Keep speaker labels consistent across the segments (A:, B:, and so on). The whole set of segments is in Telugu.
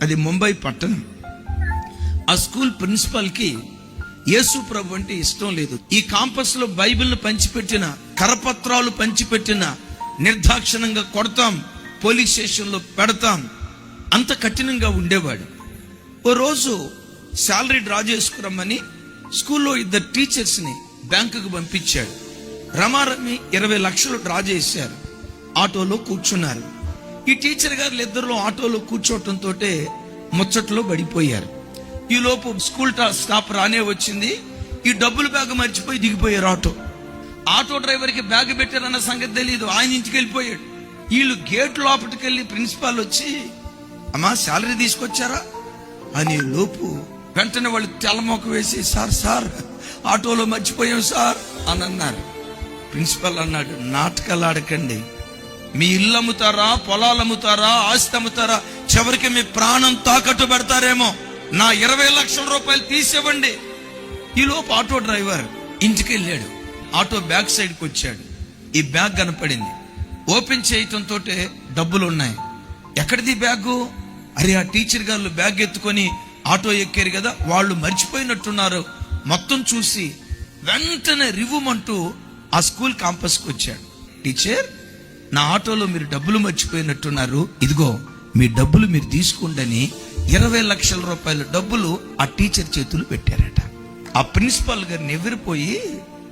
A: అది ముంబై పట్టణం. ఆ స్కూల్ ప్రిన్సిపల్కి యేసు ప్రభు అంటే ఇష్టం లేదు. ఈ కాంపస్ లో బైబిల్ను పంచిపెట్టిన, కరపత్రాలు పంచిపెట్టిన నిర్దాక్షిణంగా కొడతాం, పోలీస్ స్టేషన్లో పెడతాం, అంత కఠినంగా ఉండేవాడు. ఓ రోజు శాలరీ డ్రా చేసుకురమ్మని స్కూల్లో 2 టీచర్స్ని బ్యాంకుకు పంపించాడు. రమారమి 20 లక్షలు డ్రా చేశారు. ఆటోలో కూర్చున్నారు. ఈ టీచర్ గారు ఇద్దరు ఆటోలో కూర్చోవటంతో ముచ్చట్లో పడిపోయారు. ఈ లోపు స్కూల్ స్టాప్ రానే వచ్చింది. ఈ డబ్బులు బ్యాగ్ మర్చిపోయి దిగిపోయారు. ఆటో డ్రైవర్కి బ్యాగ్ పెట్టారన్న సంగతి తెలియదు. ఆయన ఇంటికి వెళ్ళిపోయాడు. వీళ్ళు గేట్ లోపలికి వెళ్ళి ప్రిన్సిపాల్ వచ్చి, అమ్మా శాలరీ తీసుకొచ్చారా అని లోపు వెంటనే వాళ్ళు తెల్లమొక్క వేసి, సార్ ఆటోలో మర్చిపోయాం సార్ అని అన్నారు. ప్రిన్సిపల్ అన్నాడు, నాటకాలు ఆడకండి. మీ ఇల్లు అమ్ముతారా, పొలాలు అమ్ముతారా, ఆస్తి అమ్ముతారా, చివరికి మీ ప్రాణం తాకట్టు పెడతారేమో. నా 20 లక్షల రూపాయలు తీసివ్వండి. ఈ లోపు ఆటో డ్రైవర్ ఇంటికి వెళ్ళాడు. ఆటో బ్యాక్ సైడ్కి వచ్చాడు. ఈ బ్యాగ్ కనపడింది. ఓపెన్ చేయటంతో డబ్బులు ఉన్నాయి. ఎక్కడిది బ్యాగు? అరే, ఆ టీచర్ గారు బ్యాగ్ ఎత్తుకొని ఆటో ఎక్కారు కదా, వాళ్ళు మర్చిపోయినట్టున్నారు. మొత్తం చూసి వెంటనే రివ్వుమంటూ ఆ స్కూల్ కాంపస్కి వచ్చాడు. టీచర్, నా ఆటోలో మీరు డబ్బులు మర్చిపోయినట్టున్నారు, ఇదిగో మీ డబ్బులు మీరు తీసుకోండి. 20 లక్షల రూపాయల డబ్బులు ఆ టీచర్ చేతులు పెట్టారట. ఆ ప్రిన్సిపాల్ గారిని ఎవిరిపోయి,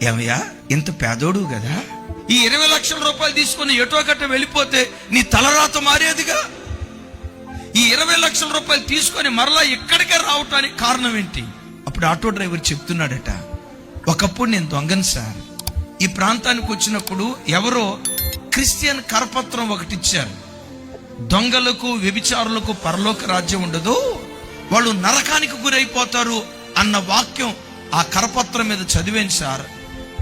A: ఏమయ్యా ఇంత పేదోడు కదా, ఈ 20 లక్షల రూపాయలు తీసుకుని ఎటో గట్ట వెళ్ళిపోతే నీ తలరాత మారేదిగా. ఈ 20 లక్షల రూపాయలు తీసుకొని మరలా ఇక్కడికే రావటానికి కారణం ఏంటి? అప్పుడు ఆటో డ్రైవర్ చెప్తున్నాడట, ఒకప్పుడు నేను దొంగను సార్. ఈ ప్రాంతానికి వచ్చినప్పుడు ఎవరో క్రిస్టియన్ కరపత్రం ఒకటి ఇచ్చారు. దొంగలకు, వ్యభిచారులకు పరలోక రాజ్యం ఉండదు, వాళ్ళు నరకానికి గురైపోతారు అన్న వాక్యం ఆ కరపత్రం మీద చదివాను సార్.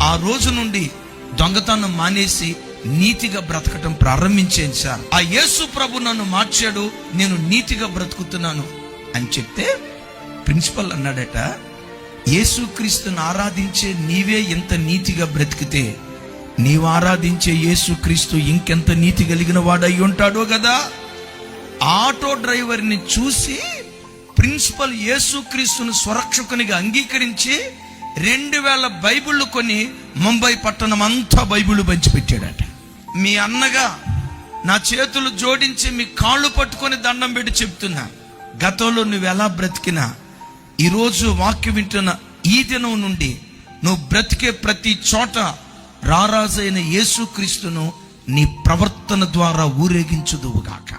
A: ఆ రోజు నుండి దొంగతనం మానేసి నీతిగా బ్రతకటం ప్రారంభించాను సార్. ఆ యేసు ప్రభు నన్ను మార్చాడు, నేను నీతిగా బ్రతుకుతున్నాను అని చెప్తే ప్రిన్సిపల్ అన్నాడట, యేసుక్రీస్తుని ఆరాధించే నీవే ఎంత నీతిగా బ్రతికితే నీవు ఆరాధించే యేసుక్రీస్తు ఇంకెంత నీతి కలిగిన వాడై ఉంటాడో కదా. ఆటో డ్రైవర్ని చూసి ప్రిన్సిపల్ యేసుక్రీస్తును స్వరక్షకునిగా అంగీకరించి 2000 బైబిళ్ళు కొని ముంబై పట్టణం అంతా బైబిళ్ళు పంచిపెట్టాడట. మీ అన్నగా నా చేతులు జోడించి మీ కాళ్ళు పట్టుకొని దండం పెట్టి చెప్తున్నా, గతంలో నువ్వు ఎలా బ్రతికినా ఈరోజు వాక్యం వింటున్న ఈ దినం నుండి నువ్వు బ్రతికే ప్రతి చోట రారాజైన యేసుక్రీస్తును నీ ప్రవర్తన ద్వారా ఊరేగించుదువుగాక.